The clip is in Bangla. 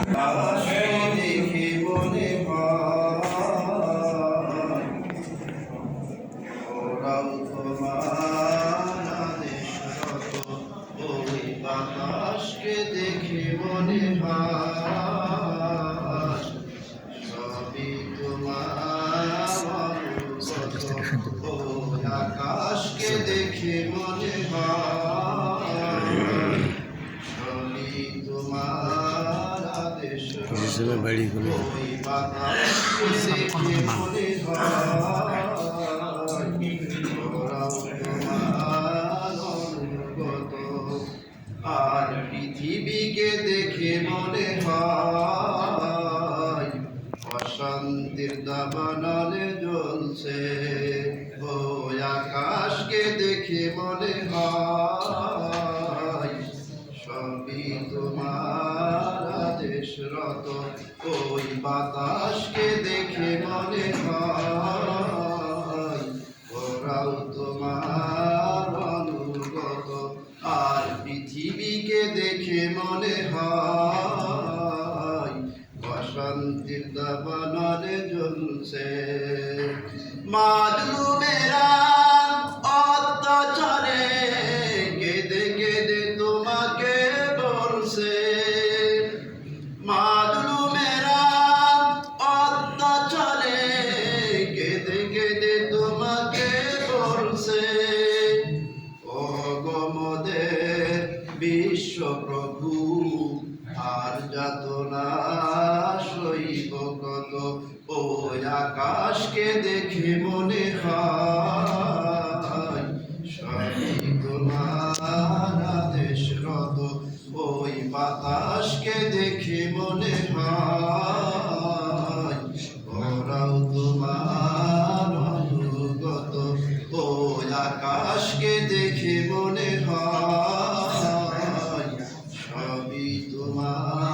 আকাশকে দেখে মনে হয় ওরাও তোমার আদেশরত। ওই বাতাসকে দেখে মনে হয় সবই তোমার অনুগত। ওই আকাশকে দেখে মনে হয় সবই তোমার আদেশরত। ওই বাতাসকে দেখে মনে হয় ওরাও তোমার অনুগত। আর পৃথিবীকে দেখে মনে হয় অশান্তির দাবানলে জ্বলছে। ওই আকাশকে দেখে মনে হয় সবই তোমার আদেশরত। ওই বাতাসকে দেখে মনে হয় ওরাও তোমার অনুগত। আর পৃথিবীকে দেখে মনে হয় অশান্তির দাবানলে জ্বলছে। মাজলুমেরা অত্যাচারে কেঁদে কেঁদে তোমাকে বলছে। মাজলুমেরা অত্যাচারে কেঁদে কেঁদে তোমাকে বলছে ও গমদের বিশ্বপ্রভু আর যাতনা সইব কত। ওই আকাশকে দেখে মনে হয় সবই তোমার আদেশরত। ওই বাতাসকে দেখে মনে হয় ওরাও তোমার অনুগত। ওই আকাশকে দেখে মনে হয় সবই তোমার